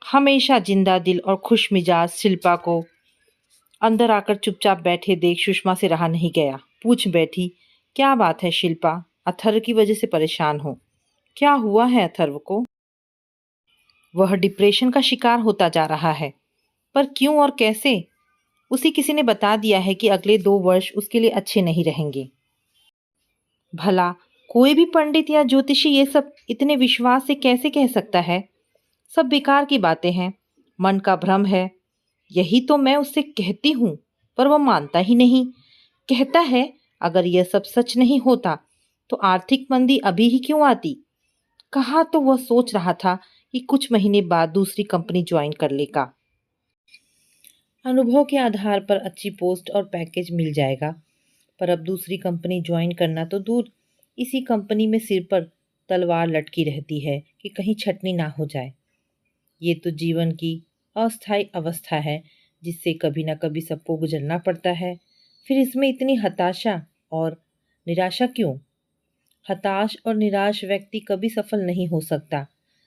हमेशा जिंदा दिल और खुश मिजाज शिल्पा को अंदर आकर चुपचाप बैठे देख सुषमा से रहा नहीं गया। पूछ बैठी, क्या बात है शिल्पा? अथर्व की वजह से परेशान हो? क्या हुआ है अथर्व को? वह डिप्रेशन का शिकार होता जा रहा है। पर क्यों और कैसे? उसे किसी ने बता दिया है कि अगले 2 वर्ष उसके लिए अच्छे नहीं रहेंगे। भला कोई भी पंडित या ज्योतिषी ये सब इतने विश्वास से कैसे कह सकता है? सब बेकार की बातें हैं, मन का भ्रम है। यही तो मैं उससे कहती हूँ, पर वह मानता ही नहीं। कहता है अगर यह सब सच नहीं होता तो आर्थिक मंदी अभी ही क्यों आती। कहा तो वह सोच रहा था कि कुछ महीने बाद दूसरी कंपनी ज्वाइन कर लेगा। अनुभव के आधार पर अच्छी पोस्ट और पैकेज मिल जाएगा। पर अब दूसरी कंपनी ज्वाइन करना तो दूर, इसी कंपनी में सिर पर तलवार लटकी रहती है कि कहीं छटनी ना हो जाए। ये तो जीवन की अस्थायी अवस्था है जिससे कभी ना कभी सबको गुजरना पड़ता है। फिर इसमें इतनी हताशा और निराशा क्यों? हताश और निराश व्यक्ति कभी सफल नहीं हो सकता।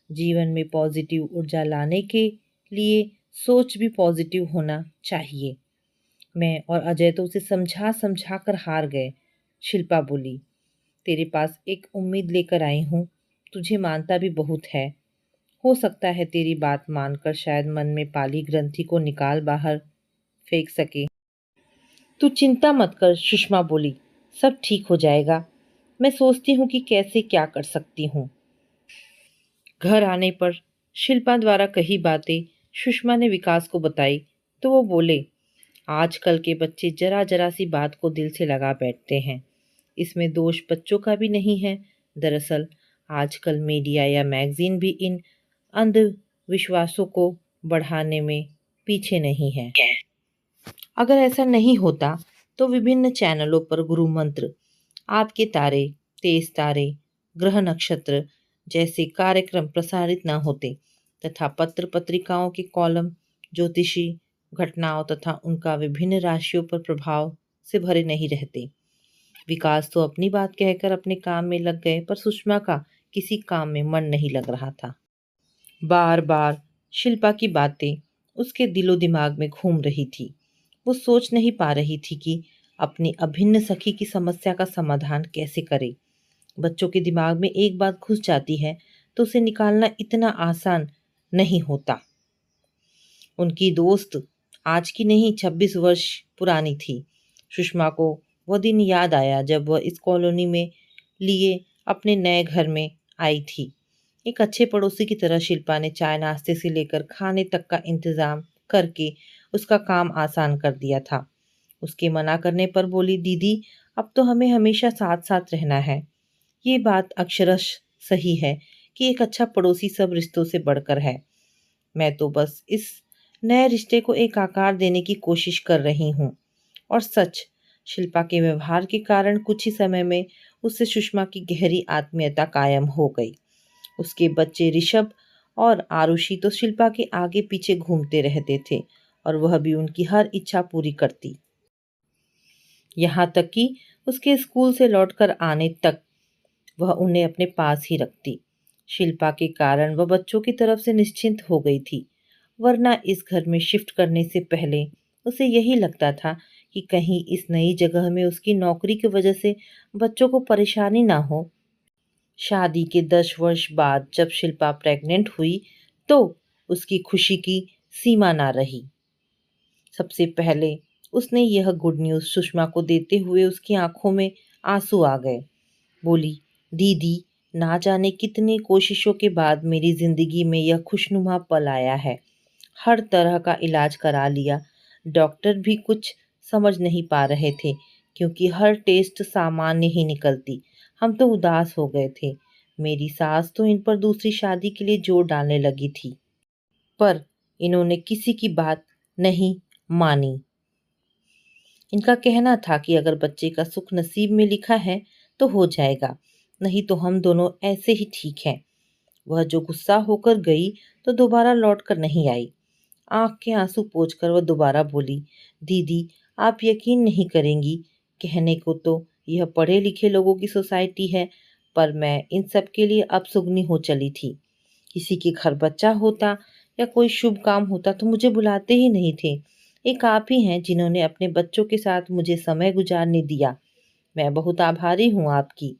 जीवन में पॉजिटिव ऊर्जा लाने के लिए सोच भी पॉजिटिव होना चाहिए। मैं और अजय तो उसे समझा समझा कर हार गए। शिल्पा बोली, तेरे पास एक उम्मीद लेकर आई हूँ। तुझे मानता भी बहुत है। हो सकता है तेरी बात मानकर शायद मन में पाली ग्रंथि को निकाल बाहर फेंक सके। तू चिंता मत कर, सुषमा बोली, सब ठीक हो जाएगा। मैं सोचती हूँ कि कैसे क्या कर सकती हूँ। घर आने पर शिल्पा द्वारा कही बातें सुषमा ने विकास को बताई तो वो बोले, आजकल के बच्चे जरा जरा सी बात को दिल से लगा बैठते हैं। इसमें दोष बच्चों का भी नहीं है। दरअसल आजकल मीडिया या मैगजीन भी इन अंधविश्वासों को बढ़ाने में पीछे नहीं है। अगर ऐसा नहीं होता तो विभिन्न चैनलों पर गुरु मंत्र, आपके तारे, तेज तारे, ग्रह नक्षत्र जैसे कार्यक्रम प्रसारित न होते तथा पत्र पत्रिकाओं के कॉलम ज्योतिषी घटनाओं तथा उनका विभिन्न राशियों पर प्रभाव से भरे नहीं रहते। विकास तो अपनी बात कहकर अपने काम में लग गए, पर सुषमा का किसी काम में मन नहीं लग रहा था। बार बार शिल्पा की बातें उसके दिलो दिमाग में घूम रही थी। वो सोच नहीं पा रही थी कि अपनी अभिन्न सखी की समस्या का समाधान कैसे करे। बच्चों के दिमाग में एक बात घुस जाती है तो उसे निकालना इतना आसान नहीं होता। उनकी दोस्त आज की नहीं 26 वर्ष पुरानी थी। सुषमा को वह दिन याद आया जब वह इस कॉलोनी में लिए अपने नए घर में आई थी। एक अच्छे पड़ोसी की तरह शिल्पा ने चाय नाश्ते से लेकर खाने तक का इंतजाम करके उसका काम आसान कर दिया था। उसके मना करने पर बोली, दीदी अब तो हमें हमेशा साथ साथ रहना है। ये बात अक्षरश सही है कि एक अच्छा पड़ोसी सब रिश्तों से बढ़कर है। मैं तो बस इस नए रिश्ते को एक आकार देने की कोशिश कर रही हूँ। और सच, शिल्पा के व्यवहार के कारण कुछ ही समय में उससे सुषमा की गहरी आत्मीयता कायम हो गई। उसके बच्चे ऋषभ और आरुषि तो शिल्पा के आगे पीछे घूमते रहते थे और वह भी उनकी हर इच्छा पूरी करती। यहाँ तक कि उसके स्कूल से लौटकर आने तक वह उन्हें अपने पास ही रखती। शिल्पा के कारण वह बच्चों की तरफ से निश्चिंत हो गई थी। वरना इस घर में शिफ्ट करने से पहले उसे यही लगता था कि कहीं इस नई जगह में उसकी नौकरी की वजह से बच्चों को परेशानी ना हो। शादी के 10 वर्ष बाद जब शिल्पा प्रेग्नेंट हुई तो उसकी खुशी की सीमा ना रही। सबसे पहले उसने यह गुड न्यूज़ सुषमा को देते हुए उसकी आंखों में आंसू आ गए। बोली, दीदी ना जाने कितनी कोशिशों के बाद मेरी ज़िंदगी में यह खुशनुमा पल आया है। हर तरह का इलाज करा लिया। डॉक्टर भी कुछ समझ नहीं पा रहे थे क्योंकि हर टेस्ट सामान्य ही निकलती। हम तो उदास हो गए थे। मेरी सास तो इन पर दूसरी शादी के लिए जोर डालने लगी थी, पर इन्होंने किसी की बात नहीं मानी। इनका कहना था कि अगर बच्चे का सुख नसीब में लिखा है तो हो जाएगा, नहीं तो हम दोनों ऐसे ही ठीक हैं। वह जो गुस्सा होकर गई तो दोबारा लौट कर नहीं आई। आंख के आंसू पोंछकर वह दोबारा बोली, दीदी आप यकीन नहीं करेंगी, कहने को तो यह पढ़े लिखे लोगों की सोसाइटी है, पर मैं इन सब के लिए अपसुगनी हो चली थी। किसी के घर बच्चा होता या कोई शुभ काम होता तो मुझे बुलाते ही नहीं थे। एक आप ही हैं जिन्होंने अपने बच्चों के साथ मुझे समय गुजारने दिया। मैं बहुत आभारी हूँ आपकी।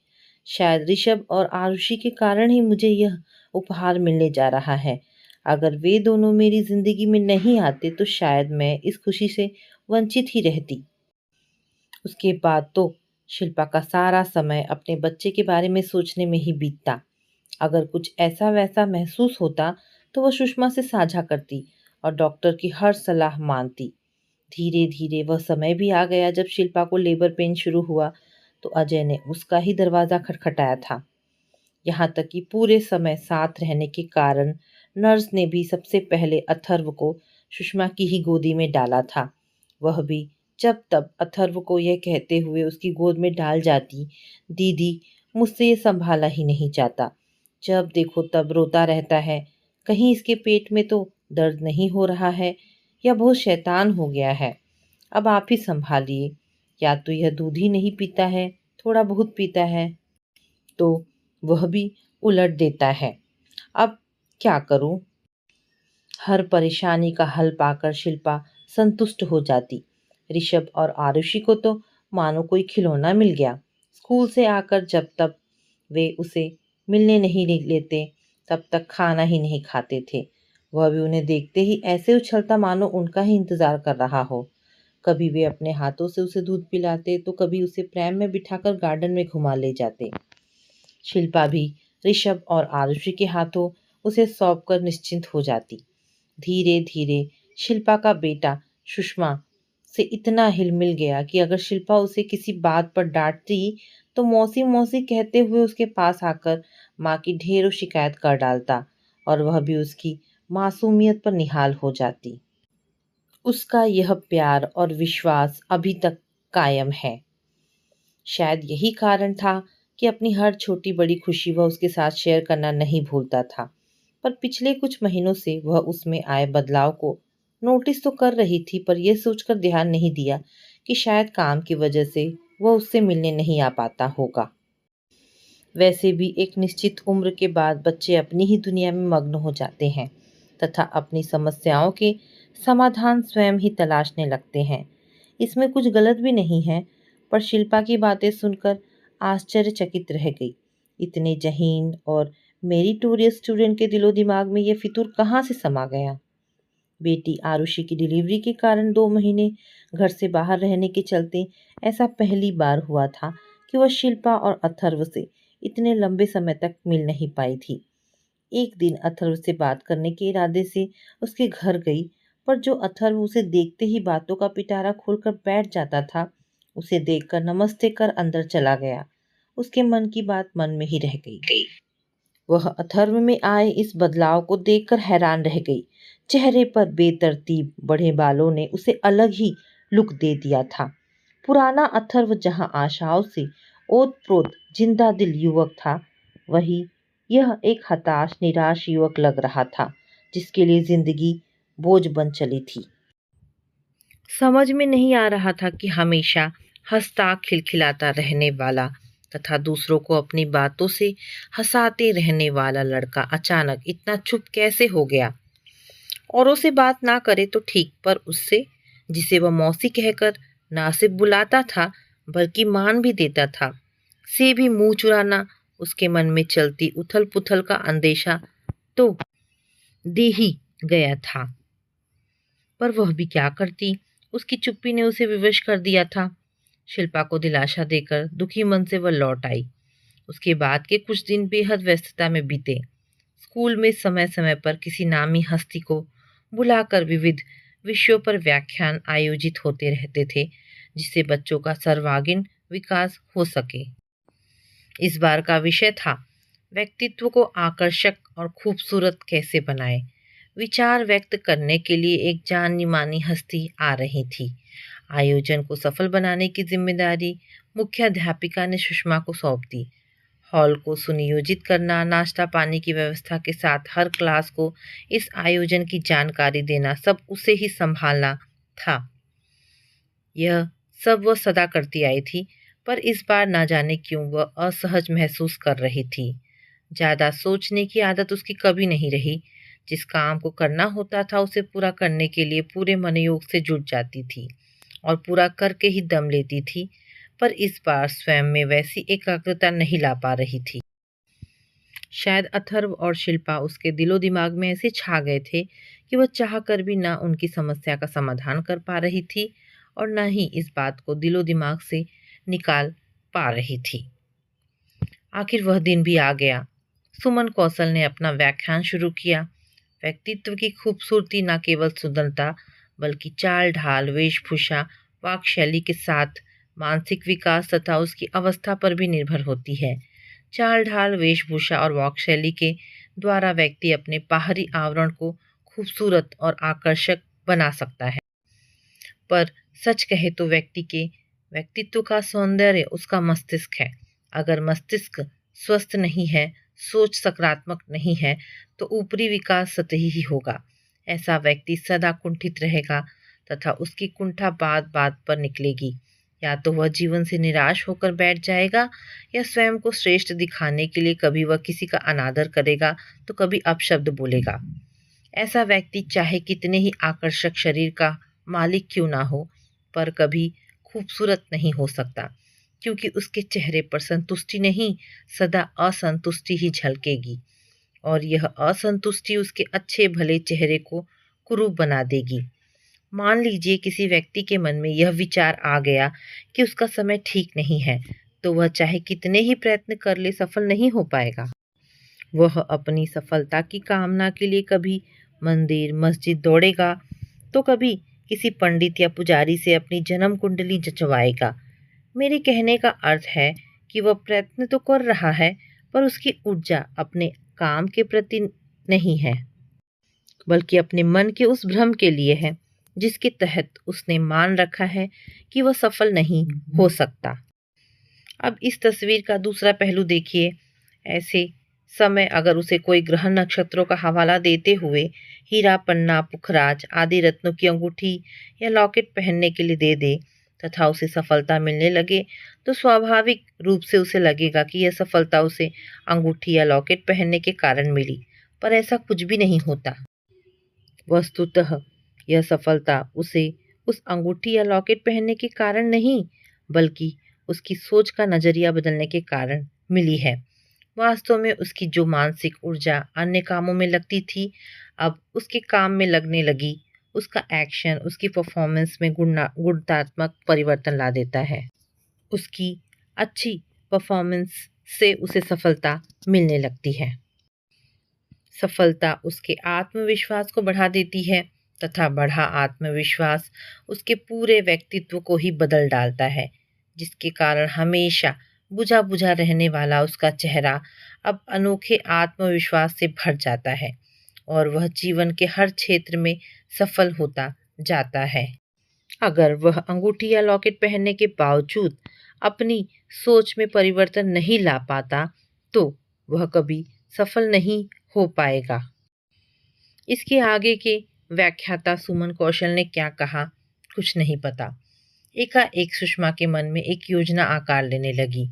शायद ऋषभ और आरुषि के कारण ही मुझे यह उपहार मिलने जा रहा है। अगर वे दोनों मेरी ज़िंदगी में नहीं आते तो शायद मैं इस खुशी से वंचित ही रहती। उसके बाद तो शिल्पा का सारा समय अपने बच्चे के बारे में सोचने में ही बीतता। अगर कुछ ऐसा वैसा महसूस होता तो वह सुषमा से साझा करती और डॉक्टर की हर सलाह मानती। धीरे धीरे वह समय भी आ गया जब शिल्पा को लेबर पेन शुरू हुआ तो अजय ने उसका ही दरवाज़ा खटखटाया था। यहाँ तक कि पूरे समय साथ रहने के कारण नर्स ने भी सबसे पहले अथर्व को सुषमा की ही गोदी में डाला था। वह भी जब तब अथर्व को यह कहते हुए उसकी गोद में डाल जाती, दीदी मुझसे ये संभाला ही नहीं जाता, जब देखो तब रोता रहता है, कहीं इसके पेट में तो दर्द नहीं हो रहा है या बहुत शैतान हो गया है, अब आप ही संभालिए, या तो यह दूध ही नहीं पीता है, थोड़ा बहुत पीता है तो वह भी उलट देता है, अब क्या करूं। हर परेशानी का हल पाकर शिल्पा संतुष्ट हो जाती। ऋषभ और आरुषि को तो मानो कोई खिलौना मिल गया। स्कूल से आकर जब तक वे उसे मिलने नहीं लेते तब तक खाना ही नहीं खाते थे। वह भी उन्हें देखते ही ऐसे उछलता मानो उनका ही इंतजार कर रहा हो। कभी वे अपने हाथों से उसे दूध पिलाते तो कभी उसे प्रेम में बिठाकर गार्डन में घुमा ले जाते। शिल्पा भी ऋषभ और आरुषि के हाथों उसे सौंप कर निश्चिंत हो जाती। धीरे धीरे शिल्पा का बेटा सुषमा से इतना हिल मिल गया कि अगर शिल्पा उसे किसी बात पर डांटती तो मौसी मौसी कहते हुए उसके पास आकर माँ की ढेरों शिकायत कर डालता और वह भी उसकी मासूमियत पर निहाल हो जाती। उसका यह प्यार और विश्वास अभी तक कायम है। शायद यही कारण था कि अपनी हर छोटी बड़ी खुशी वह उसके साथ शेयर करना नहीं भूलता था। पर पिछले कुछ महीनों से वह उसमें आए बदलाव को नोटिस तो कर रही थी, पर यह सोचकर ध्यान नहीं दिया कि शायद काम की वजह से वह उससे मिलने नहीं आ पाता होगा। वैसे भी एक निश्चित उम्र के बाद बच्चे अपनी ही दुनिया में मग्न हो जाते हैं तथा अपनी समस्याओं के समाधान स्वयं ही तलाशने लगते हैं। इसमें कुछ गलत भी नहीं है, पर शिल्पा की बातें सुनकर आश्चर्यचकित रह गई। इतने जहीन और मेरिटोरियस स्टूडेंट के दिलो दिमाग में ये फितूर कहाँ से समा गया। बेटी आरुषि की डिलीवरी के कारण 2 महीने घर से बाहर रहने के चलते ऐसा पहली बार हुआ था कि वह शिल्पा और अथर्व से इतने लंबे समय तक मिल नहीं पाई थी। एक दिन अथर्व से बात करने के इरादे से उसके घर गई, पर जो अथर्व उसे देखते ही बातों का पिटारा खोलकर बैठ जाता था, उसे देखकर नमस्ते कर अंदर चला गया। उसके मन की बात मन में ही रह गई। वह अथर्व में आए इस बदलाव को देखकर हैरान रह गई। चेहरे पर बेतरतीब बड़े बालों ने उसे अलग ही लुक दे दिया था। पुराना अथर्व जहां आशाओं से ओत-प्रोत जिंदा दिल युवक था, वही यह एक हताश निराश युवक लग रहा था, जिसके लिए जिंदगी बोझ बन चली थी। समझ में नहीं आ रहा था कि हमेशा हंसता खिलखिलाता रहने वाला तथा दूसरों को अपनी बातों से हंसाते रहने वाला लड़का अचानक इतना चुप कैसे हो गया। औरों से बात ना करे तो ठीक, पर उससे, जिसे वह मौसी कहकर ना सिर्फ बुलाता था बल्कि मान भी देता था, से भी मुंह चुराना उसके मन में चलती उथल पुथल का अंदेशा तो दे ही गया था। पर वह भी क्या करती, उसकी चुप्पी ने उसे विवश कर दिया था। शिल्पा को दिलासा देकर दुखी मन से वह लौट आई। उसके बाद के कुछ दिन बेहद व्यस्तता में बीते। स्कूल में समय समय पर किसी नामी हस्ती को बुलाकर विविध विषयों पर व्याख्यान आयोजित होते रहते थे, जिससे बच्चों का सर्वांगीण विकास हो सके। इस बार का विषय था व्यक्तित्व को आकर्षक और खूबसूरत कैसे बनाएं। विचार व्यक्त करने के लिए एक जानी मानी हस्ती आ रही थी। आयोजन को सफल बनाने की जिम्मेदारी मुख्याध्यापिका ने सुषमा को सौंप दी। हॉल को सुनियोजित करना, नाश्ता पानी की व्यवस्था के साथ हर क्लास को इस आयोजन की जानकारी देना, सब उसे ही संभालना था। यह सब वह सदा करती आई थी, पर इस बार ना जाने क्यों वह असहज महसूस कर रही थी। ज़्यादा सोचने की आदत उसकी कभी नहीं रही। जिस काम को करना होता था उसे पूरा करने के लिए पूरे मनोयोग से जुट जाती थी और पूरा करके ही दम लेती थी, पर इस बार स्वयं में वैसी एकाग्रता नहीं ला पा रही थी। शायद अथर्व और शिल्पा उसके दिलो दिमाग में ऐसे छा गए थे कि वह चाह कर भी ना उनकी समस्या का समाधान कर पा रही थी और ना ही इस बात को दिलो दिमाग से निकाल पा रही थी। आखिर वह दिन भी आ गया। सुमन कौशल ने अपना व्याख्यान शुरू किया। व्यक्तित्व की खूबसूरती न केवल सुंदरता बल्कि चाल ढाल, वेशभूषा, वाक शैली के साथ मानसिक विकास तथा उसकी अवस्था पर भी निर्भर होती है। चाल ढाल, वेशभूषा और वाक शैली के द्वारा व्यक्ति अपने बाहरी आवरण को खूबसूरत और आकर्षक बना सकता है, पर सच कहे तो व्यक्ति के व्यक्तित्व का सौंदर्य उसका मस्तिष्क है। अगर मस्तिष्क स्वस्थ नहीं है, सोच सकारात्मक नहीं है, तो ऊपरी विकास सतही ही होगा। ऐसा व्यक्ति सदा कुंठित रहेगा तथा उसकी कुंठा बात बात पर निकलेगी। या तो वह जीवन से निराश होकर बैठ जाएगा या स्वयं को श्रेष्ठ दिखाने के लिए कभी वह किसी का अनादर करेगा तो कभी अपशब्द बोलेगा। ऐसा व्यक्ति चाहे कितने ही आकर्षक शरीर का मालिक क्यों ना हो, पर कभी खूबसूरत नहीं हो सकता, क्योंकि उसके चेहरे पर संतुष्टि नहीं, सदा असंतुष्टि ही झलकेगी और यह असंतुष्टि उसके अच्छे भले चेहरे को कुरूप बना देगी। मान लीजिए किसी व्यक्ति के मन में यह विचार आ गया कि उसका समय ठीक नहीं है, तो वह चाहे कितने ही प्रयत्न कर ले सफल नहीं हो पाएगा। वह अपनी सफलता की कामना के लिए कभी मंदिर मस्जिद दौड़ेगा तो कभी किसी पंडित या पुजारी से अपनी जन्म कुंडली जचवाएगा। मेरे कहने का अर्थ है कि वह प्रयत्न तो कर रहा है, पर उसकी ऊर्जा अपने काम के प्रति नहीं है, बल्कि अपने मन के उस भ्रम के लिए है जिसके तहत उसने मान रखा है कि वह सफल नहीं हो सकता। अब इस तस्वीर का दूसरा पहलू देखिए। ऐसे समय अगर उसे कोई ग्रह नक्षत्रों का हवाला देते हुए हीरा, पन्ना, पुखराज आदि रत्नों की अंगूठी या लॉकेट पहनने के लिए दे दे तथा उसे सफलता मिलने लगे, तो स्वाभाविक रूप से उसे लगेगा कि यह सफलता उसे अंगूठी या लॉकेट पहनने के कारण मिली, पर ऐसा कुछ भी नहीं होता। वस्तुतः यह सफलता उसे उस अंगूठी या लॉकेट पहनने के कारण नहीं, बल्कि उसकी सोच का नजरिया बदलने के कारण मिली है। वास्तव में उसकी जो मानसिक ऊर्जा अन्य कामों में लगती थी, अब उसके काम में लगने लगी। उसका एक्शन उसकी परफॉर्मेंस में गुणात्मक परिवर्तन ला देता है। उसकी अच्छी परफॉर्मेंस से उसे सफलता मिलने लगती है। सफलता उसके आत्मविश्वास को बढ़ा देती है तथा बढ़ा आत्मविश्वास उसके पूरे व्यक्तित्व को ही बदल डालता है, जिसके कारण हमेशा बुझा बुझा रहने वाला उसका चेहरा अब अनोखे आत्मविश्वास से भर जाता है और वह जीवन के हर क्षेत्र में सफल होता जाता है। अगर वह अंगूठी या लॉकेट पहनने के बावजूद अपनी सोच में परिवर्तन नहीं ला पाता, तो वह कभी सफल नहीं हो पाएगा। इसके आगे के व्याख्याता सुमन कौशल ने क्या कहा, कुछ नहीं पता। एकाएक सुषमा के मन में एक योजना आकार लेने लगी।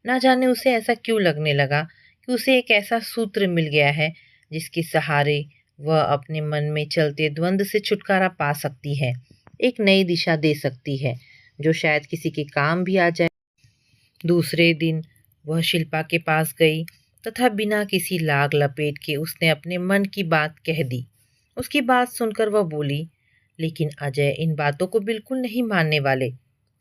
ना जाने उसे ऐसा क्यों लगने लगा कि उसे एक ऐसा सूत्र मिल गया है जिसके सहारे वह अपने मन में चलते द्वंद्व से छुटकारा पा सकती है, एक नई दिशा दे सकती है जो शायद किसी के काम भी आ जाए। दूसरे दिन वह शिल्पा के पास गई तथा बिना किसी लाग लपेट के उसने अपने मन की बात कह दी। उसकी बात सुनकर वह बोली, लेकिन अजय इन बातों को बिल्कुल नहीं मानने वाले।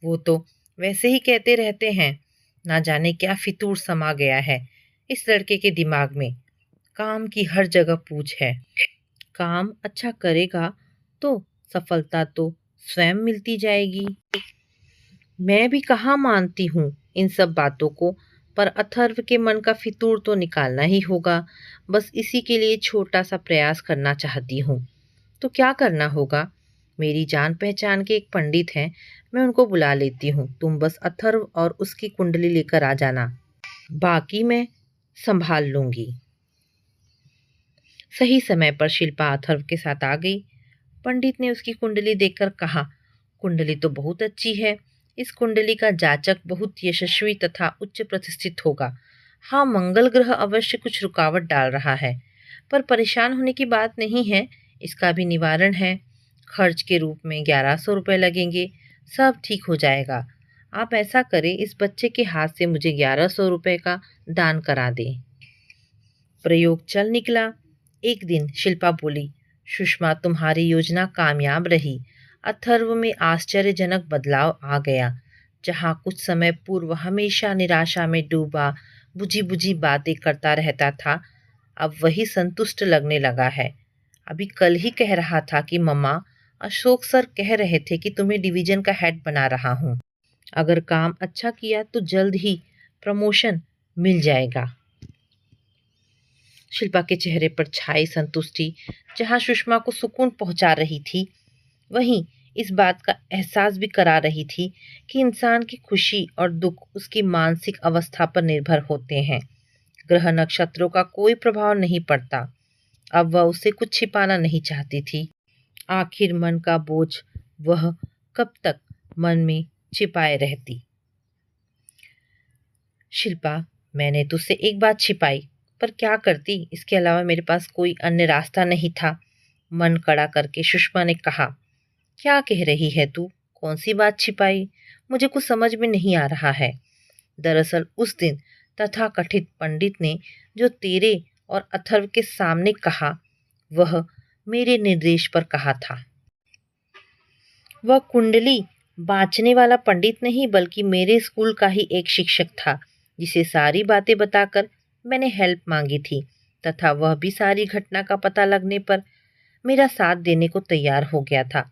वो तो वैसे ही कहते रहते हैं। ना जाने क्या फितूर समा गया है इस लड़के के दिमाग में। काम की हर जगह पूछ है। काम अच्छा करेगा तो सफलता तो स्वयं मिलती जाएगी। मैं भी कहाँ मानती हूँ इन सब बातों को, पर अथर्व के मन का फितूर तो निकालना ही होगा। बस इसी के लिए छोटा सा प्रयास करना चाहती हूँ। तो क्या करना होगा? मेरी जान पहचान के एक पंडित हैं, मैं उनको बुला लेती हूँ। तुम बस अथर्व और उसकी कुंडली लेकर आ जाना, बाकी मैं संभाल लूंगी। सही समय पर शिल्पा अथर्व के साथ आ गई। पंडित ने उसकी कुंडली देखकर कहा, कुंडली तो बहुत अच्छी है। इस कुंडली का जाचक बहुत यशस्वी तथा उच्च प्रतिष्ठित होगा। हाँ, मंगल ग्रह अवश्य कुछ रुकावट डाल रहा है, पर परेशान होने की बात नहीं है, इसका भी निवारण है। खर्च के रूप में 1100 रुपये लगेंगे, सब ठीक हो जाएगा। आप ऐसा करें, इस बच्चे के हाथ से मुझे 1100 रुपये का दान करा दें। प्रयोग चल निकला। एक दिन शिल्पा बोली, सुषमा तुम्हारी योजना कामयाब रही। अथर्व में आश्चर्यजनक बदलाव आ गया। जहाँ कुछ समय पूर्व हमेशा निराशा में डूबा बुझी बुझी बातें करता रहता था, अब वही संतुष्ट लगने लगा है। अभी कल ही कह रहा था कि मम्मा, अशोक सर कह रहे थे कि तुम्हें डिवीजन का हेड बना रहा हूँ। अगर काम अच्छा किया तो जल्द ही प्रमोशन मिल जाएगा। शिल्पा के चेहरे पर छाई संतुष्टि जहाँ सुषमा को सुकून पहुंचा रही थी, वहीं इस बात का एहसास भी करा रही थी कि इंसान की खुशी और दुख उसकी मानसिक अवस्था पर निर्भर होते हैं। ग्रह नक्षत्रों का कोई प्रभाव नहीं पड़ता। अब वह उससे कुछ छिपाना नहीं चाहती थी। आखिर मन का बोझ वह कब तक मन में छिपाए रहती। शिल्पा, मैंने तुझसे एक बात छिपाई, पर क्या करती, इसके अलावा मेरे पास कोई अन्य रास्ता नहीं था। मन कड़ा करके सुषमा ने कहा। क्या कह रही है तू? कौन सी बात छिपाई? मुझे कुछ समझ में नहीं आ रहा है। दरअसल उस दिन तथाकथित पंडित ने जो तेरे और अथर्व के सामने कहा, वह मेरे निर्देश पर कहा था। वह कुंडली बाँचने वाला पंडित नहीं, बल्कि मेरे स्कूल का ही एक शिक्षक था, जिसे सारी बातें बताकर मैंने हेल्प मांगी थी, तथा वह भी सारी घटना का पता लगने पर मेरा साथ देने को तैयार हो गया था।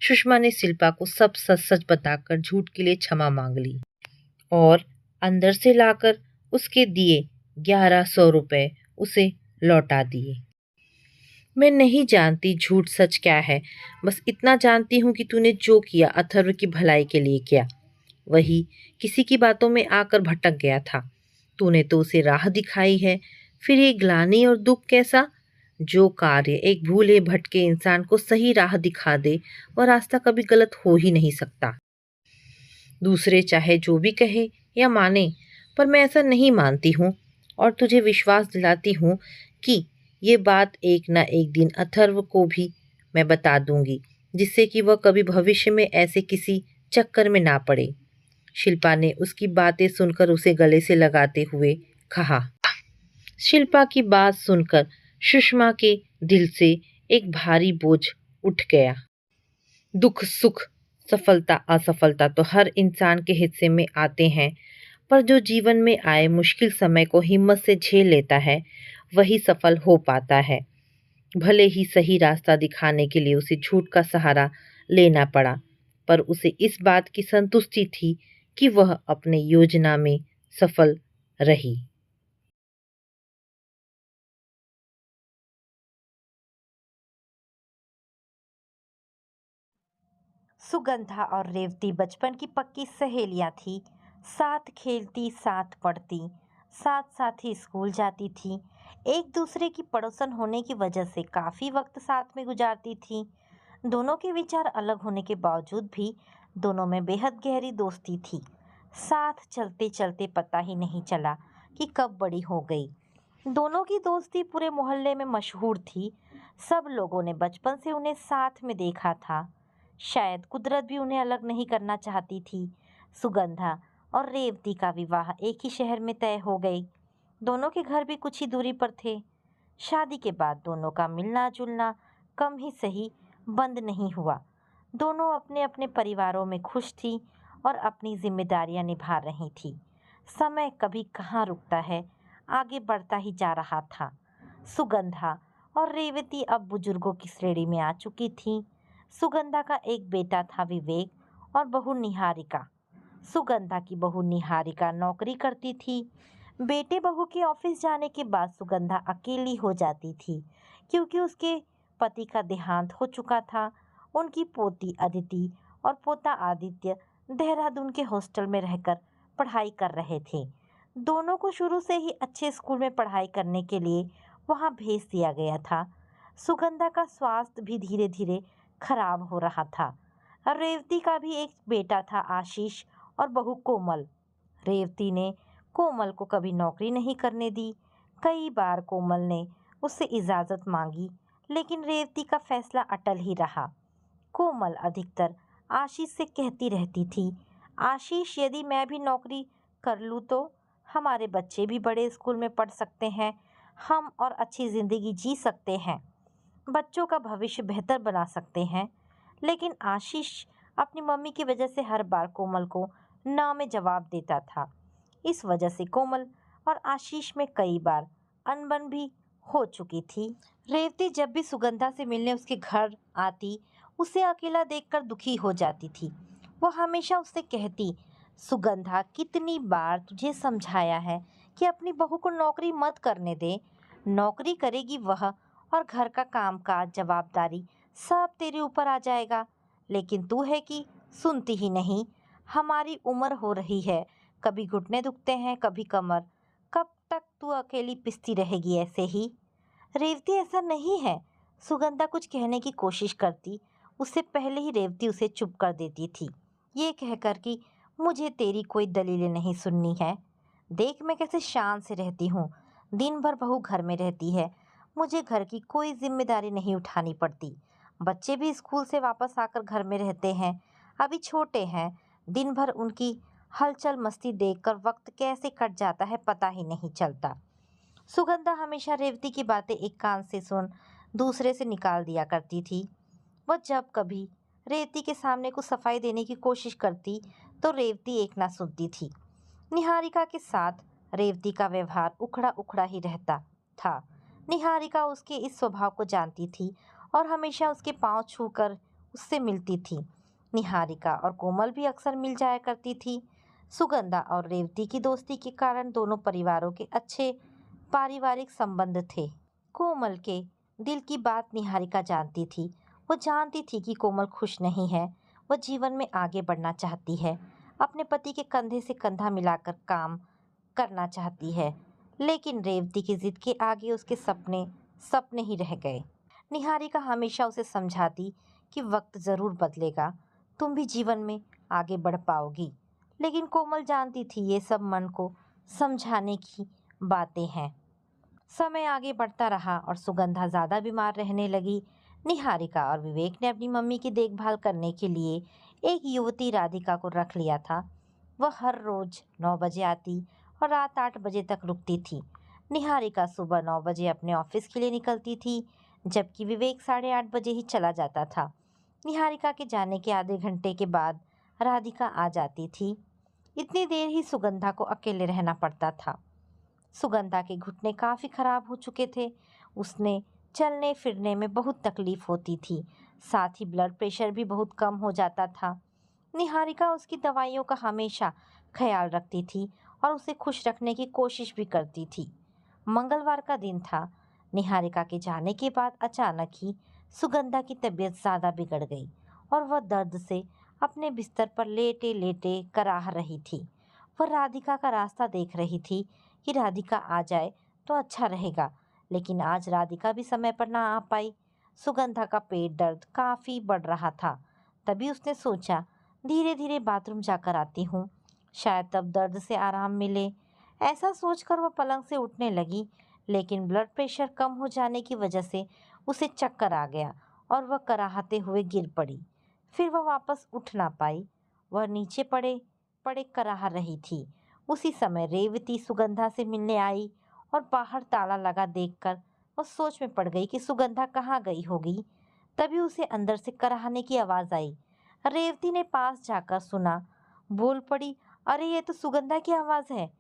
सुषमा ने शिल्पा को सब सच सच बताकर झूठ के लिए क्षमा मांग ली और अंदर से लाकर उसके दिए 1100 रुपये उसे लौटा दिए। मैं नहीं जानती झूठ सच क्या है, बस इतना जानती हूँ कि तूने जो किया अथर्व की भलाई के लिए किया। वही किसी की बातों में आकर भटक गया था। तूने तो उसे राह दिखाई है, फिर ये ग्लानि और दुख कैसा? जो कार्य एक भूले भटके इंसान को सही राह दिखा दे, वह रास्ता कभी गलत हो ही नहीं सकता। दूसरे चाहे जो भी कहे या माने, पर मैं ऐसा नहीं मानती हूँ और तुझे विश्वास दिलाती हूँ कि ये बात एक ना एक दिन अथर्व को भी मैं बता दूंगी, जिससे कि वह कभी भविष्य में ऐसे किसी चक्कर में ना पड़े। शिल्पा ने उसकी बातें सुनकर उसे गले से लगाते हुए कहा। शिल्पा की बात सुनकर सुषमा के दिल से एक भारी बोझ उठ गया। दुख सुख सफलता असफलता तो हर इंसान के हिस्से में आते हैं, पर जो जीवन में आए मुश्किल समय को हिम्मत से झेल लेता है, वही सफल हो पाता है। भले ही सही रास्ता दिखाने के लिए उसे झूठ का सहारा लेना पड़ा, पर उसे इस बात की संतुष्टि थी कि वह अपने योजना में सफल रही। सुगंधा और रेवती बचपन की पक्की सहेलियां थी। साथ खेलती, साथ पढ़ती, साथ साथ ही स्कूल जाती थी। एक दूसरे की पड़ोसन होने की वजह से काफी वक्त साथ में गुजारती थी। दोनों के विचार अलग होने के बावजूद भी दोनों में बेहद गहरी दोस्ती थी। साथ चलते चलते पता ही नहीं चला कि कब बड़ी हो गई। दोनों की दोस्ती पूरे मोहल्ले में मशहूर थी। सब लोगों ने बचपन से उन्हें साथ में देखा था। शायद कुदरत भी उन्हें अलग नहीं करना चाहती थी। सुगंधा और रेवती का विवाह एक ही शहर में तय हो गई। दोनों के घर भी कुछ ही दूरी पर थे। शादी के बाद दोनों का मिलना जुलना कम ही सही बंद नहीं हुआ। दोनों अपने अपने परिवारों में खुश थी और अपनी जिम्मेदारियां निभा रही थी। समय कभी कहाँ रुकता है, आगे बढ़ता ही जा रहा था। सुगंधा और रेवती अब बुजुर्गों की श्रेणी में आ चुकी थीं। सुगंधा का एक बेटा था विवेक और बहू निहारिका। सुगंधा की बहू निहारिका नौकरी करती थी। बेटे बहू के ऑफिस जाने के बाद सुगंधा अकेली हो जाती थी, क्योंकि उसके पति का देहांत हो चुका था। उनकी पोती अदिति और पोता आदित्य देहरादून के हॉस्टल में रहकर पढ़ाई कर रहे थे। दोनों को शुरू से ही अच्छे स्कूल में पढ़ाई करने के लिए वहां भेज दिया गया था। सुगंधा का स्वास्थ्य भी धीरे धीरे खराब हो रहा था। रेवती का भी एक बेटा था आशीष और बहू कोमल। रेवती ने कोमल को कभी नौकरी नहीं करने दी। कई बार कोमल ने उससे इजाज़त मांगी, लेकिन रेवती का फैसला अटल ही रहा। कोमल अधिकतर आशीष से कहती रहती थी, आशीष यदि मैं भी नौकरी कर लूँ तो हमारे बच्चे भी बड़े स्कूल में पढ़ सकते हैं, हम और अच्छी ज़िंदगी जी सकते हैं, बच्चों का भविष्य बेहतर बना सकते हैं। लेकिन आशीष अपनी मम्मी की वजह से हर बार कोमल को ना में जवाब देता था। इस वजह से कोमल और आशीष में कई बार अनबन भी हो चुकी थी। रेवती जब भी सुगंधा से मिलने उसके घर आती, उसे अकेला देखकर दुखी हो जाती थी। वो हमेशा उससे कहती, सुगंधा कितनी बार तुझे समझाया है कि अपनी बहू को नौकरी मत करने दे। नौकरी करेगी वह और घर का कामकाज जवाबदारी सब तेरे ऊपर आ जाएगा, लेकिन तू है कि सुनती ही नहीं। हमारी उम्र हो रही है, कभी घुटने दुखते हैं कभी कमर, कब तक तू अकेली पिसती रहेगी ऐसे ही। रेवती ऐसा नहीं है। सुगंधा कुछ कहने की कोशिश करती, उससे पहले ही रेवती उसे चुप कर देती थी, ये कहकर कि मुझे तेरी कोई दलीलें नहीं सुननी है। देख मैं कैसे शान से रहती हूँ, दिन भर बहू घर में रहती है, मुझे घर की कोई जिम्मेदारी नहीं उठानी पड़ती। बच्चे भी स्कूल से वापस आकर घर में रहते हैं, अभी छोटे हैं, दिन भर उनकी हलचल मस्ती देखकर वक्त कैसे कट जाता है पता ही नहीं चलता। सुगंधा हमेशा रेवती की बातें एक कान से सुन दूसरे से निकाल दिया करती थी। वह जब कभी रेवती के सामने कुछ सफाई देने की कोशिश करती तो रेवती एक ना सुनती थी। निहारिका के साथ रेवती का व्यवहार उखड़ा उखड़ा ही रहता था। निहारिका उसके इस स्वभाव को जानती थी और हमेशा उसके पांव छूकर उससे मिलती थी। निहारिका और कोमल भी अक्सर मिल जाया करती थी। सुगंधा और रेवती की दोस्ती के कारण दोनों परिवारों के अच्छे पारिवारिक संबंध थे। कोमल के दिल की बात निहारिका जानती थी। वो जानती थी कि कोमल खुश नहीं है, वह जीवन में आगे बढ़ना चाहती है, अपने पति के कंधे से कंधा मिलाकर काम करना चाहती है। लेकिन रेवती की जिद के आगे उसके सपने सपने ही रह गए। निहारिका हमेशा उसे समझाती कि वक्त ज़रूर बदलेगा, तुम भी जीवन में आगे बढ़ पाओगी। लेकिन कोमल जानती थी ये सब मन को समझाने की बातें हैं। समय आगे बढ़ता रहा और सुगंधा ज़्यादा बीमार रहने लगी। निहारिका और विवेक ने अपनी मम्मी की देखभाल करने के लिए एक युवती राधिका को रख लिया था। वह हर रोज़ 9 बजे आती और रात 8 बजे तक रुकती थी। निहारिका सुबह 9 बजे अपने ऑफिस के लिए निकलती थी, जबकि विवेक 8:30 बजे ही चला जाता था। निहारिका के जाने के आधे घंटे के बाद राधिका आ जाती थी। इतनी देर ही सुगंधा को अकेले रहना पड़ता था। सुगंधा के घुटने काफ़ी खराब हो चुके थे, उसने चलने फिरने में बहुत तकलीफ होती थी, साथ ही ब्लड प्रेशर भी बहुत कम हो जाता था। निहारिका उसकी दवाइयों का हमेशा ख्याल रखती थी और उसे खुश रखने की कोशिश भी करती थी। मंगलवार का दिन था। निहारिका के जाने के बाद अचानक ही सुगंधा की तबीयत ज़्यादा बिगड़ गई और वह दर्द से अपने बिस्तर पर लेटे लेटे कराह रही थी। वह राधिका का रास्ता देख रही थी कि राधिका आ जाए तो अच्छा रहेगा, लेकिन आज राधिका भी समय पर ना आ पाई। सुगंधा का पेट दर्द काफ़ी बढ़ रहा था। तभी उसने सोचा, धीरे धीरे बाथरूम जाकर आती हूँ, शायद तब दर्द से आराम मिले। ऐसा सोचकर वह पलंग से उठने लगी, लेकिन ब्लड प्रेशर कम हो जाने की वजह से उसे चक्कर आ गया और वह कराहते हुए गिर पड़ी। फिर वह वापस उठ ना पाई। वह नीचे पड़े पड़े कराह रही थी। उसी समय रेवती सुगंधा से मिलने आई और बाहर ताला लगा देखकर वह सोच में पड़ गई कि सुगंधा कहाँ गई होगी। तभी उसे अंदर से कराहने की आवाज़ आई। रेवती ने पास जाकर सुना, बोल पड़ी, अरे ये तो सुगंधा की आवाज़ है।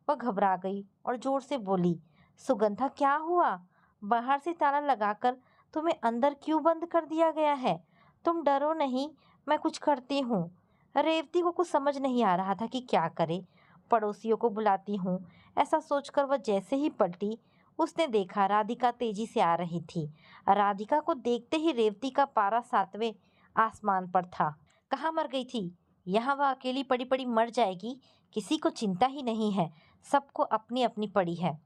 वह घबरा गई और जोर से बोली, सुगंधा क्या हुआ? बाहर से ताला लगाकर तुम्हें अंदर क्यों बंद कर दिया गया है? तुम डरो नहीं, मैं कुछ करती हूँ। रेवती को कुछ समझ नहीं आ रहा था कि क्या करे। पड़ोसियों को बुलाती हूँ, ऐसा सोचकर वह जैसे ही पलटी, उसने देखा राधिका तेजी से आ रही थी। राधिका को देखते ही रेवती का पारा 7वें आसमान पर था। कहाँ मर गई थी? यहाँ वह अकेली पड़ी पड़ी मर जाएगी, किसी को चिंता ही नहीं है, सबको अपनी अपनी पड़ी है।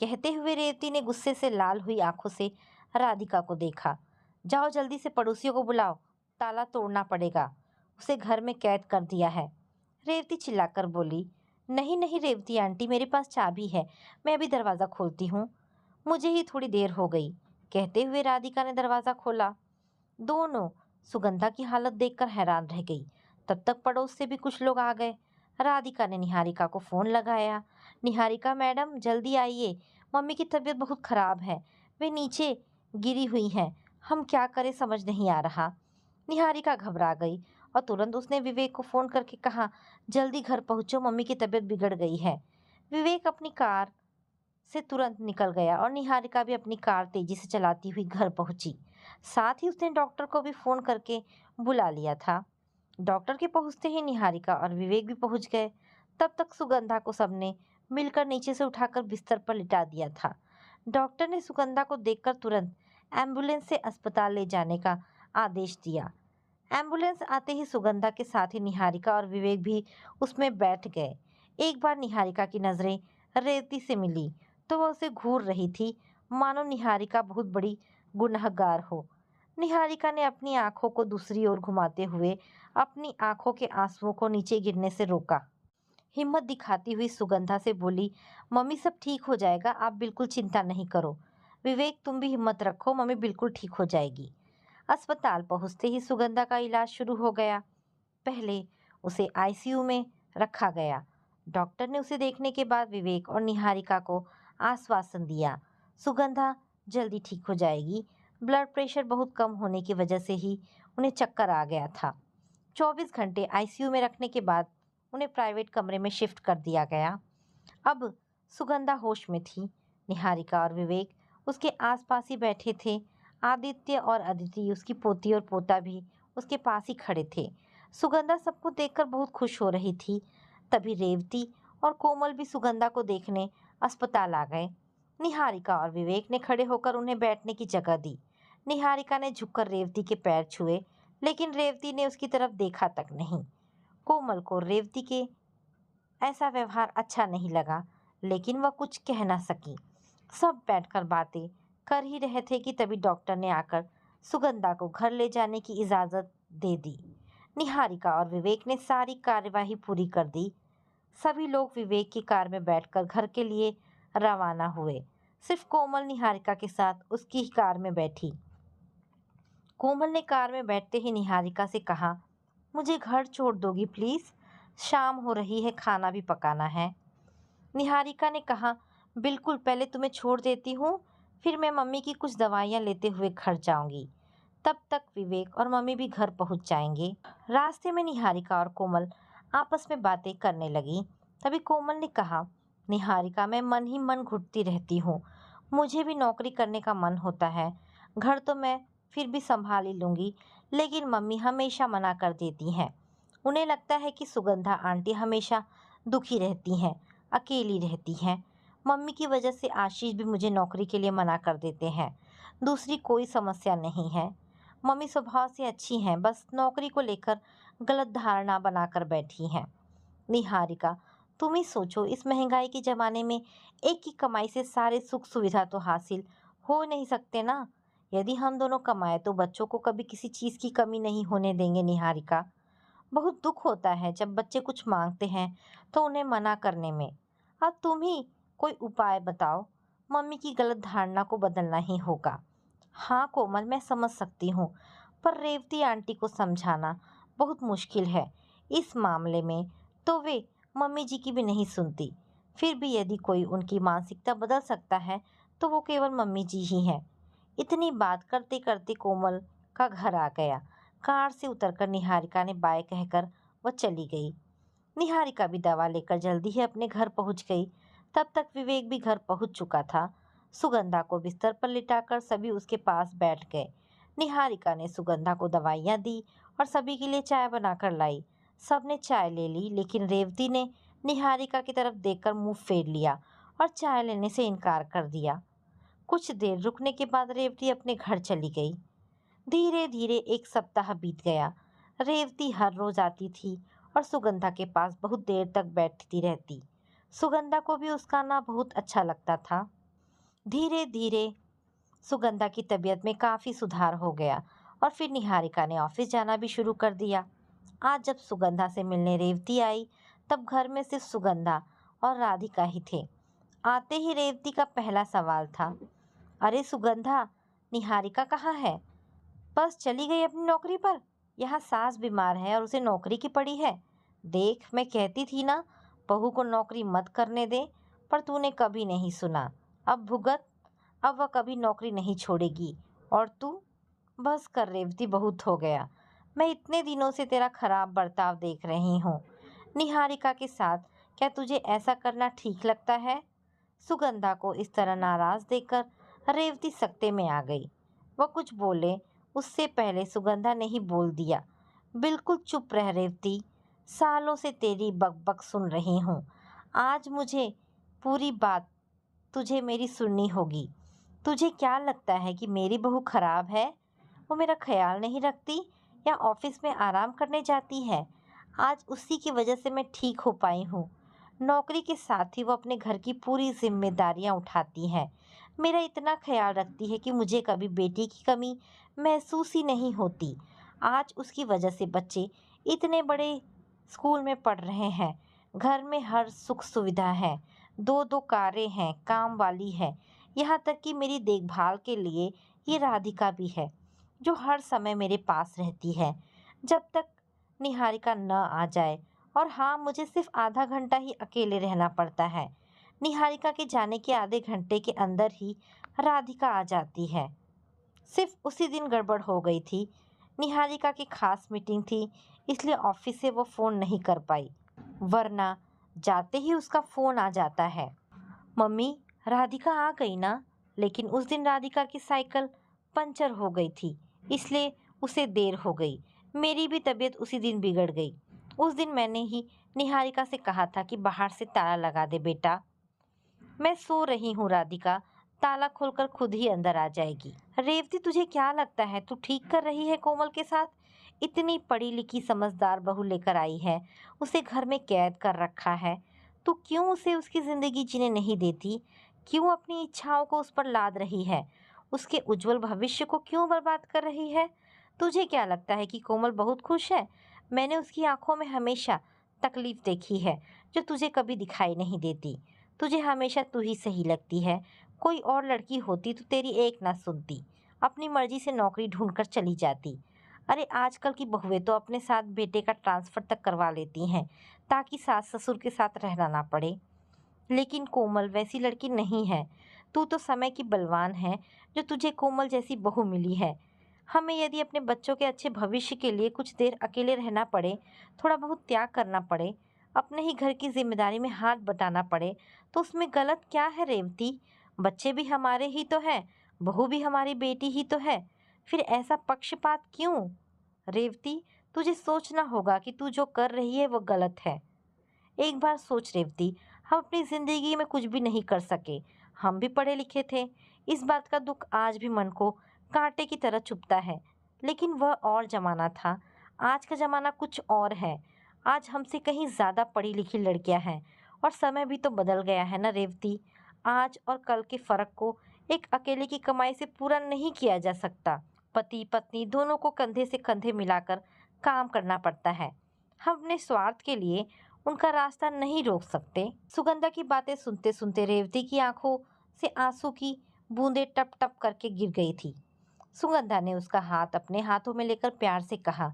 कहते हुए रेवती ने गुस्से से लाल हुई आंखों से राधिका को देखा। जाओ जल्दी से पड़ोसियों को बुलाओ, ताला तोड़ना पड़ेगा, उसे घर में कैद कर दिया है। रेवती चिल्लाकर बोली, नहीं नहीं रेवती आंटी, मेरे पास चाबी है, मैं अभी दरवाज़ा खोलती हूँ। मुझे ही थोड़ी देर हो गई। कहते हुए राधिका ने दरवाजा खोला। दोनों सुगंधा की हालत देखकर हैरान रह गई। तब तक पड़ोस से भी कुछ लोग आ गए। राधिका ने निहारिका को फोन लगाया। निहारिका मैडम जल्दी आइए, मम्मी की तबीयत बहुत खराब है, वे नीचे गिरी हुई हैं, हम क्या करें समझ नहीं आ रहा। निहारिका घबरा गई और तुरंत उसने विवेक को फोन करके कहा, जल्दी घर पहुंचो, मम्मी की तबीयत बिगड़ गई है। विवेक अपनी कार से तुरंत निकल गया और निहारिका भी अपनी कार तेजी से चलाती हुई घर पहुंची। साथ ही उसने डॉक्टर को भी फोन करके बुला लिया था। डॉक्टर के पहुंचते ही निहारिका और विवेक भी पहुंच गए। तब तक सुगंधा को सबने मिलकर नीचे से उठाकर बिस्तर पर लिटा दिया था। डॉक्टर ने सुगंधा को देखकर तुरंत एम्बुलेंस से अस्पताल ले जाने का आदेश दिया। एम्बुलेंस आते ही सुगंधा के साथ ही निहारिका और विवेक भी उसमें बैठ गए। एक बार निहारिका की नजरें रेवती से मिली तो वह उसे घूर रही थी, मानो निहारिका बहुत बड़ी गुनहगार हो। निहारिका ने अपनी आंखों को दूसरी ओर घुमाते हुए अपनी आंखों के आंसुओं को नीचे गिरने से रोका। हिम्मत दिखाती हुई सुगंधा से बोली, मम्मी सब ठीक हो जाएगा, आप बिल्कुल चिंता नहीं करो। विवेक तुम भी हिम्मत रखो, मम्मी बिल्कुल ठीक हो जाएगी। अस्पताल पहुंचते ही सुगंधा का इलाज शुरू हो गया। पहले उसे आईसीयू में रखा गया। डॉक्टर ने उसे देखने के बाद विवेक और निहारिका को आश्वासन दिया, सुगंधा जल्दी ठीक हो जाएगी। ब्लड प्रेशर बहुत कम होने की वजह से ही उन्हें चक्कर आ गया था। 24 घंटे आईसीयू में रखने के बाद उन्हें प्राइवेट कमरे में शिफ्ट कर दिया गया। अब सुगंधा होश में थी। निहारिका और विवेक उसके आसपास ही बैठे थे। आदित्य और अदिति, उसकी पोती और पोता भी उसके पास ही खड़े थे। सुगंधा सबको देखकर बहुत खुश हो रही थी। तभी रेवती और कोमल भी सुगंधा को देखने अस्पताल आ गए। निहारिका और विवेक ने खड़े होकर उन्हें बैठने की जगह दी। निहारिका ने झुककर रेवती के पैर छुए, लेकिन रेवती ने उसकी तरफ देखा तक नहीं। कोमल को रेवती के ऐसा व्यवहार अच्छा नहीं लगा, लेकिन वह कुछ कह ना सकी। सब बैठकर बातें कर ही रहे थे कि तभी डॉक्टर ने आकर सुगंधा को घर ले जाने की इजाज़त दे दी। निहारिका और विवेक ने सारी कार्यवाही पूरी कर दी। सभी लोग विवेक की कार में बैठकर घर के लिए रवाना हुए। सिर्फ कोमल निहारिका के साथ उसकी ही कार में बैठी। कोमल ने कार में बैठते ही निहारिका से कहा, मुझे घर छोड़ दोगी प्लीज़? शाम हो रही है, खाना भी पकाना है। निहारिका ने कहा, बिल्कुल, पहले तुम्हें छोड़ देती हूँ, फिर मैं मम्मी की कुछ दवाइयाँ लेते हुए घर जाऊंगी। तब तक विवेक और मम्मी भी घर पहुंच जाएंगे। रास्ते में निहारिका और कोमल आपस में बातें करने लगी। तभी कोमल ने कहा, निहारिका मैं मन ही मन घुटती रहती हूँ, मुझे भी नौकरी करने का मन होता है। घर तो मैं फिर भी संभाल ही लूँगी, लेकिन मम्मी हमेशा मना कर देती हैं। उन्हें लगता है कि सुगंधा आंटी हमेशा दुखी रहती हैं, अकेली रहती हैं। मम्मी की वजह से आशीष भी मुझे नौकरी के लिए मना कर देते हैं। दूसरी कोई समस्या नहीं है। मम्मी स्वभाव से अच्छी हैं, बस नौकरी को लेकर गलत धारणा बनाकर बैठी हैं। निहारिका, तुम ही सोचो, इस महंगाई के ज़माने में एक की कमाई से सारे सुख सुविधा तो हासिल हो नहीं सकते ना। यदि हम दोनों कमाए तो बच्चों को कभी किसी चीज़ की कमी नहीं होने देंगे। निहारिका, बहुत दुख होता है जब बच्चे कुछ मांगते हैं तो उन्हें मना करने में। अब तुम ही कोई उपाय बताओ, मम्मी की गलत धारणा को बदलना ही होगा। हाँ कोमल, मैं समझ सकती हूँ, पर रेवती आंटी को समझाना बहुत मुश्किल है। इस मामले में तो वे मम्मी जी की भी नहीं सुनती। फिर भी यदि कोई उनकी मानसिकता बदल सकता है तो वो केवल मम्मी जी ही हैं। इतनी बात करते करते कोमल का घर आ गया। कार से उतरकर निहारिका ने बाय कहकर वह चली गई। निहारिका भी दवा लेकर जल्दी ही अपने घर पहुंच गई। तब तक विवेक भी घर पहुंच चुका था। सुगंधा को बिस्तर पर लिटाकर सभी उसके पास बैठ गए। निहारिका ने सुगंधा को दवाइयाँ दी और सभी के लिए चाय बनाकर लाई। सबने चाय ले ली, लेकिन रेवती ने निहारिका की तरफ देखकर मुंह फेर लिया और चाय लेने से इनकार कर दिया। कुछ देर रुकने के बाद रेवती अपने घर चली गई। धीरे धीरे एक सप्ताह बीत गया। रेवती हर रोज आती थी और सुगंधा के पास बहुत देर तक बैठती रहती। सुगंधा को भी उसका आना बहुत अच्छा लगता था। धीरे धीरे सुगंधा की तबीयत में काफ़ी सुधार हो गया और फिर निहारिका ने ऑफिस जाना भी शुरू कर दिया। आज जब सुगंधा से मिलने रेवती आई, तब घर में सिर्फ सुगंधा और राधिका ही थे। आते ही रेवती का पहला सवाल था, अरे सुगंधा, निहारिका कहाँ है? बस चली गई अपनी नौकरी पर। यहाँ सास बीमार है और उसे नौकरी की पड़ी है। देख, मैं कहती थी ना, बहू को नौकरी मत करने दे, पर तूने कभी नहीं सुना। अब भुगत। अब वह कभी नौकरी नहीं छोड़ेगी। और तू? बस कर रेवती, बहुत हो गया। मैं इतने दिनों से तेरा खराब बर्ताव देख रही हूँ निहारिका के साथ। क्या तुझे ऐसा करना ठीक लगता है? सुगंधा को इस तरह नाराज देखकर रेवती सकते में आ गई। वह कुछ बोले उससे पहले सुगंधा ने ही बोल दिया, बिल्कुल चुप रह रेवती। सालों से तेरी बकबक सुन रही हूँ। आज मुझे पूरी बात तुझे मेरी सुननी होगी। तुझे क्या लगता है कि मेरी बहू खराब है? वो मेरा ख्याल नहीं रखती या ऑफिस में आराम करने जाती है? आज उसी की वजह से मैं ठीक हो पाई हूँ। नौकरी के साथ ही वो अपने घर की पूरी जिम्मेदारियां उठाती है। मेरा इतना ख्याल रखती है कि मुझे कभी बेटी की कमी महसूस ही नहीं होती। आज उसकी वजह से बच्चे इतने बड़े स्कूल में पढ़ रहे हैं। घर में हर सुख सुविधा है। दो दो कारें हैं, काम वाली है। यहाँ तक कि मेरी देखभाल के लिए ये राधिका भी है, जो हर समय मेरे पास रहती है जब तक निहारिका न आ जाए। और हाँ, मुझे सिर्फ आधा घंटा ही अकेले रहना पड़ता है। निहारिका के जाने के आधे घंटे के अंदर ही राधिका आ जाती है। सिर्फ उसी दिन गड़बड़ हो गई थी। निहारिका की खास मीटिंग थी, इसलिए ऑफिस से वो फ़ोन नहीं कर पाई, वरना जाते ही उसका फ़ोन आ जाता है। मम्मी, राधिका आ गई ना? लेकिन उस दिन राधिका की साइकिल पंचर हो गई थी, इसलिए उसे देर हो गई। मेरी भी तबीयत उसी दिन बिगड़ गई। उस दिन मैंने ही निहारिका से कहा था कि बाहर से ताला लगा दे बेटा। मैं सो रही हूँ राधिका, ताला खोलकर खुद ही अंदर आ जाएगी। रेवती, तुझे क्या लगता है तू ठीक कर रही है कोमल के साथ? इतनी पढ़ी लिखी समझदार बहू लेकर आई है, उसे घर में कैद कर रखा है। तू क्यों उसे उसकी जिंदगी जीने नहीं देती? क्यों अपनी इच्छाओं को उस पर लाद रही है? उसके उज्जवल भविष्य को क्यों बर्बाद कर रही है? तुझे क्या लगता है कि कोमल बहुत खुश है? मैंने उसकी आंखों में हमेशा तकलीफ देखी है, जो तुझे कभी दिखाई नहीं देती। तुझे हमेशा तू ही सही लगती है। कोई और लड़की होती तो तेरी एक ना सुनती, अपनी मर्जी से नौकरी ढूंढकर चली जाती। अरे आजकल की बहुएं तो अपने साथ बेटे का ट्रांसफ़र तक करवा लेती हैं, ताकि सास ससुर के साथ रहना ना पड़े। लेकिन कोमल वैसी लड़की नहीं है। तू तो समय की बलवान है, जो तुझे कोमल जैसी बहू मिली है। हमें यदि अपने बच्चों के अच्छे भविष्य के लिए कुछ देर अकेले रहना पड़े, थोड़ा बहुत त्याग करना पड़े, अपने ही घर की जिम्मेदारी में हाथ बटाना पड़े, तो उसमें गलत क्या है रेवती? बच्चे भी हमारे ही तो हैं, बहू भी हमारी बेटी ही तो है। फिर ऐसा पक्षपात क्यों? रेवती, तुझे सोचना होगा कि तू जो कर रही है वो गलत है। एक बार सोच रेवती, हम अपनी जिंदगी में कुछ भी नहीं कर सके। हम भी पढ़े लिखे थे। इस बात का दुख आज भी मन को कांटे की तरह चुभता है। लेकिन वह और जमाना था। आज का जमाना कुछ और है। आज हमसे कहीं ज्यादा पढ़ी लिखी लड़कियां हैं। और समय भी तो बदल गया है ना रेवती। आज और कल के फर्क को एक अकेले की कमाई से पूरा नहीं किया जा सकता। पति पत्नी दोनों को कंधे से कंधे मिलाकर काम करना पड़ता है। हम अपने स्वार्थ के लिए उनका रास्ता नहीं रोक सकते। सुगंधा की बातें सुनते सुनते रेवती की आंखों से आंसू की बूंदें टप टप करके गिर गई थी। सुगंधा ने उसका हाथ अपने हाथों में लेकर प्यार से कहा,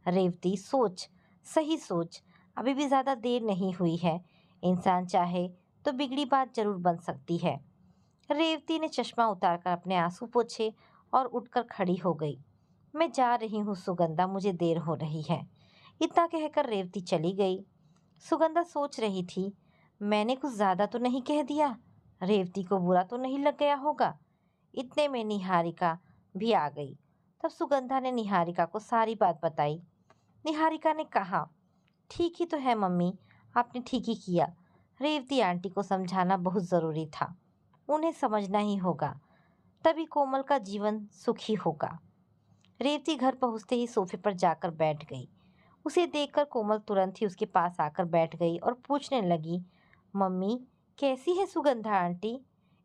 रेवती सोच, सही सोच। अभी भी ज्यादा देर नहीं हुई है। इंसान चाहे तो बिगड़ी बात जरूर बन सकती है। रेवती ने चश्मा उतारकर अपने आंसू पोंछे और उठकर खड़ी हो गई। मैं जा रही हूँ सुगंधा, मुझे देर हो रही है। इतना कहकर रेवती चली गई। सुगंधा सोच रही थी, मैंने कुछ ज्यादा तो नहीं कह दिया? रेवती को बुरा तो नहीं लग गया होगा? इतने में निहारिका भी आ गई। तब सुगंधा ने निहारिका को सारी बात बताई। निहारिका ने कहा, ठीक ही तो है मम्मी, आपने ठीक ही किया। रेवती आंटी को समझाना बहुत ज़रूरी था। उन्हें समझना ही होगा, तभी कोमल का जीवन सुखी होगा। रेवती घर पहुंचते ही सोफे पर जाकर बैठ गई। उसे देखकर कोमल तुरंत ही उसके पास आकर बैठ गई और पूछने लगी, मम्मी कैसी है सुगंधा आंटी?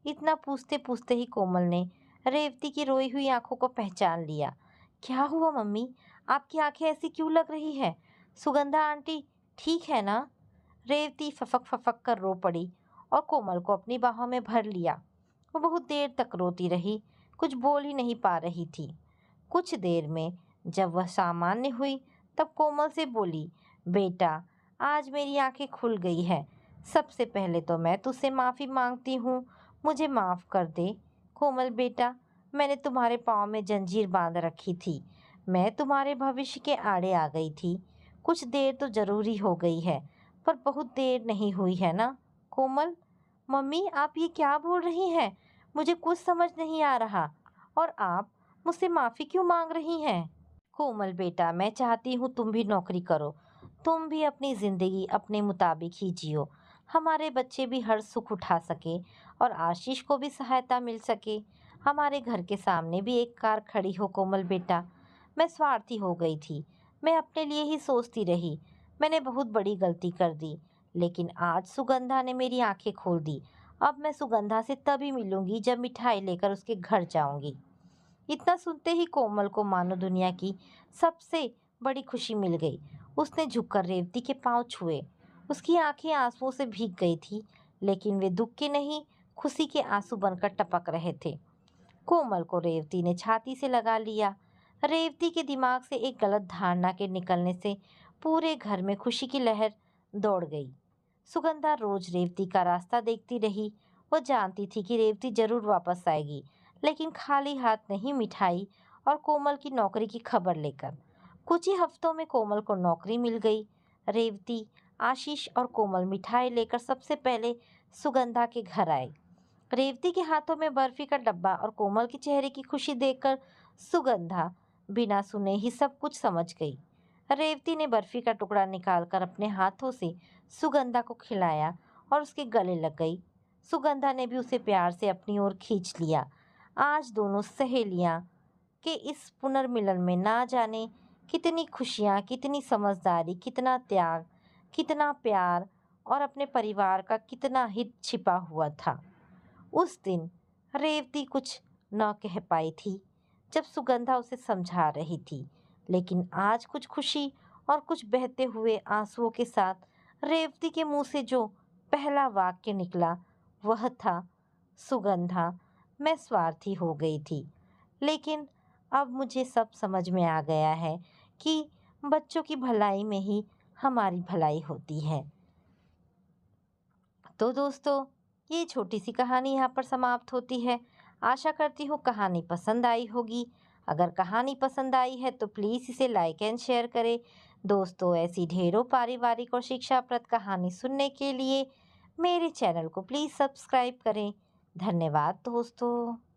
इतना पूछते पूछते ही कोमल ने रेवती की रोई हुई आंखों को पहचान लिया। क्या हुआ मम्मी, आपकी आंखें ऐसी क्यों लग रही है? सुगंधा आंटी ठीक है ना? रेवती फफक फफक कर रो पड़ी और कोमल को अपनी बाहों में भर लिया। वो बहुत देर तक रोती रही, कुछ बोल ही नहीं पा रही थी। कुछ देर में जब वह सामान्य हुई, तब कोमल से बोली, बेटा, आज मेरी आंखें खुल गई है। सबसे पहले तो मैं तुझसे माफ़ी मांगती हूँ, मुझे माफ़ कर दे। कोमल बेटा, मैंने तुम्हारे पाँव में जंजीर बांध रखी थी। मैं तुम्हारे भविष्य के आड़े आ गई थी। कुछ देर तो ज़रूरी हो गई है, पर बहुत देर नहीं हुई है ना? कोमल, मम्मी आप ये क्या बोल रही हैं? मुझे कुछ समझ नहीं आ रहा। और आप मुझसे माफ़ी क्यों मांग रही हैं? कोमल बेटा, मैं चाहती हूँ तुम भी नौकरी करो। तुम भी अपनी ज़िंदगी अपने मुताबिक ही जियो। हमारे बच्चे भी हर सुख उठा सके और आशीष को भी सहायता मिल सके। हमारे घर के सामने भी एक कार खड़ी हो कोमल बेटा। मैं स्वार्थी हो गई थी। मैं अपने लिए ही सोचती रही। मैंने बहुत बड़ी गलती कर दी। लेकिन आज सुगंधा ने मेरी आंखें खोल दी। अब मैं सुगंधा से तभी मिलूंगी जब मिठाई लेकर उसके घर जाऊंगी। इतना सुनते ही कोमल को मानो दुनिया की सबसे बड़ी खुशी मिल गई। उसने झुककर रेवती के पांव छुए। उसकी आंखें आंसुओं से भीग गई थी, लेकिन वे दुख के नहीं, खुशी के आंसू बनकर टपक रहे थे। कोमल को रेवती ने छाती से लगा लिया। रेवती के दिमाग से एक गलत धारणा के निकलने से पूरे घर में खुशी की लहर दौड़ गई। सुगंधा रोज रेवती का रास्ता देखती रही। वो जानती थी कि रेवती जरूर वापस आएगी, लेकिन खाली हाथ नहीं, मिठाई और कोमल की नौकरी की खबर लेकर। कुछ ही हफ्तों में कोमल को नौकरी मिल गई। रेवती, आशीष और कोमल मिठाई लेकर सबसे पहले सुगंधा के घर आए। रेवती के हाथों में बर्फी का डब्बा और कोमल के चेहरे की खुशी देखकर सुगंधा बिना सुने ही सब कुछ समझ गई। रेवती ने बर्फी का टुकड़ा निकालकर अपने हाथों से सुगंधा को खिलाया और उसके गले लग गई। सुगंधा ने भी उसे प्यार से अपनी ओर खींच लिया। आज दोनों सहेलियां के इस पुनर्मिलन में ना जाने कितनी खुशियां, कितनी समझदारी, कितना त्याग, कितना प्यार और अपने परिवार का कितना हित छिपा हुआ था। उस दिन रेवती कुछ न कह पाई थी जब सुगंधा उसे समझा रही थी, लेकिन आज कुछ खुशी और कुछ बहते हुए आंसुओं के साथ रेवती के मुंह से जो पहला वाक्य निकला वह था, सुगंधा, मैं स्वार्थी हो गई थी, लेकिन अब मुझे सब समझ में आ गया है कि बच्चों की भलाई में ही हमारी भलाई होती है। तो दोस्तों, ये छोटी सी कहानी यहाँ पर समाप्त होती है। आशा करती हूँ कहानी पसंद आई होगी। अगर कहानी पसंद आई है तो प्लीज़ इसे लाइक एंड शेयर करें। दोस्तों, ऐसी ढेरों पारिवारिक और शिक्षाप्रद कहानी सुनने के लिए मेरे चैनल को प्लीज़ सब्सक्राइब करें। धन्यवाद दोस्तों।